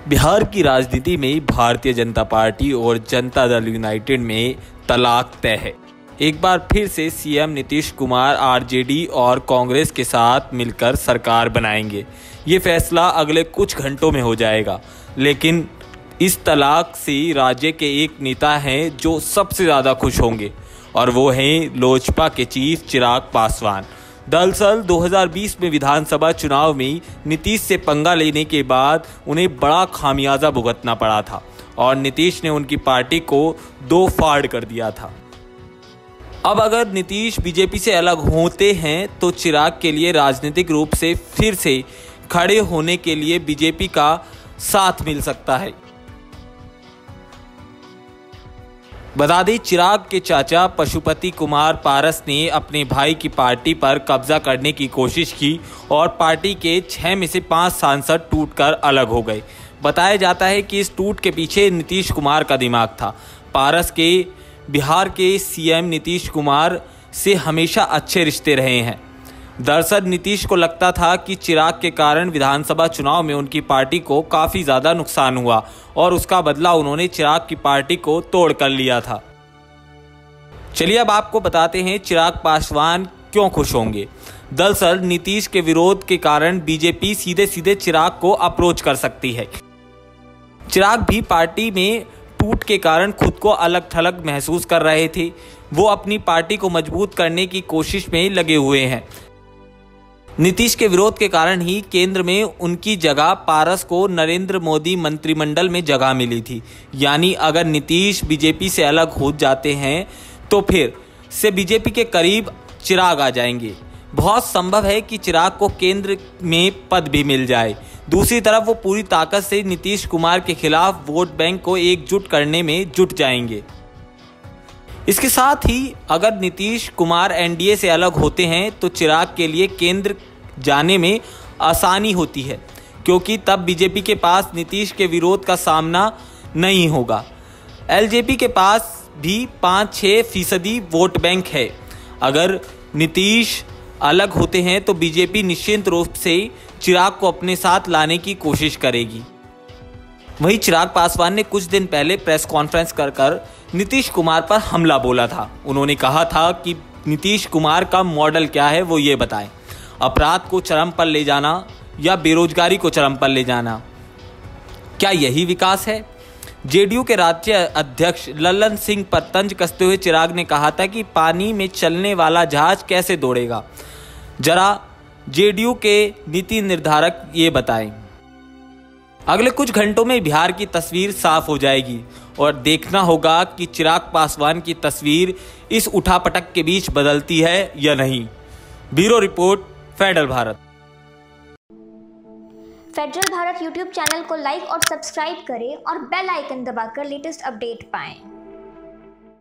बिहार की राजनीति में भारतीय जनता पार्टी और जनता दल यूनाइटेड में तलाक तय है। एक बार फिर से सीएम नीतीश कुमार आरजेडी और कांग्रेस के साथ मिलकर सरकार बनाएंगे। ये फैसला अगले कुछ घंटों में हो जाएगा। लेकिन इस तलाक से राज्य के एक नेता हैं जो सबसे ज़्यादा खुश होंगे और वो हैं लोजपा के चीफ चिराग पासवान। दरअसल 2020 में विधानसभा चुनाव में नीतीश से पंगा लेने के बाद उन्हें बड़ा खामियाजा भुगतना पड़ा था और नीतीश ने उनकी पार्टी को दो फाड़ कर दिया था। अब अगर नीतीश बीजेपी से अलग होते हैं तो चिराग के लिए राजनीतिक रूप से फिर से खड़े होने के लिए बीजेपी का साथ मिल सकता है। बता दें, चिराग के चाचा पशुपति कुमार पारस ने अपने भाई की पार्टी पर कब्जा करने की कोशिश की और पार्टी के 6 में से 5 सांसद टूटकर अलग हो गए। बताया जाता है कि इस टूट के पीछे नीतीश कुमार का दिमाग था। पारस के बिहार के सीएम नीतीश कुमार से हमेशा अच्छे रिश्ते रहे हैं। दरअसल नीतीश को लगता था कि चिराग के कारण विधानसभा चुनाव में उनकी पार्टी को काफ़ी ज़्यादा नुकसान हुआ और उसका बदला उन्होंने चिराग की पार्टी को तोड़ कर लिया था। चलिए अब आपको बताते हैं चिराग पासवान क्यों खुश होंगे। दरअसल नीतीश के विरोध के कारण बीजेपी सीधे सीधे चिराग को अप्रोच कर सकती है। चिराग भी पार्टी में टूट के कारण खुद को अलग थलग महसूस कर रहे थे। वो अपनी पार्टी को मजबूत करने की कोशिश में लगे हुए हैं। नीतीश के विरोध के कारण ही केंद्र में उनकी जगह पारस को नरेंद्र मोदी मंत्रिमंडल में जगह मिली थी। यानी अगर नीतीश बीजेपी से अलग हो जाते हैं तो फिर से बीजेपी के करीब चिराग आ जाएंगे। बहुत संभव है कि चिराग को केंद्र में पद भी मिल जाए। दूसरी तरफ वो पूरी ताकत से नीतीश कुमार के खिलाफ वोट बैंक को एकजुट करने में जुट जाएंगे। इसके साथ ही अगर नीतीश कुमार एनडीए से अलग होते हैं तो चिराग के लिए केंद्र जाने में आसानी होती है, क्योंकि तब बीजेपी के पास नीतीश के विरोध का सामना नहीं होगा। एलजेपी के पास भी 5-6% वोट बैंक है। अगर नीतीश अलग होते हैं तो बीजेपी निश्चित रूप से चिराग को अपने साथ लाने की कोशिश करेगी। वहीं चिराग पासवान ने कुछ दिन पहले प्रेस कॉन्फ्रेंस कर नीतीश कुमार पर हमला बोला था। उन्होंने कहा था कि नीतीश कुमार का मॉडल क्या है वो ये बताएं। अपराध को चरम पर ले जाना या बेरोजगारी को चरम पर ले जाना, क्या यही विकास है? जेडीयू के राज्य अध्यक्ष लल्लन सिंह पर तंज कसते हुए चिराग ने कहा था कि पानी में चलने वाला जहाज कैसे दौड़ेगा, जरा जेडीयू के नीति निर्धारक ये बताएं। अगले कुछ घंटों में बिहार की तस्वीर साफ हो जाएगी और देखना होगा कि चिराग पासवान की तस्वीर इस उठापटक के बीच बदलती है या नहीं। Bureau report, federal Bharat. Federal Bharat YouTube channel को लाइक और सब्सक्राइब करें और बेल आइकन दबाकर लेटेस्ट अपडेट पाएं।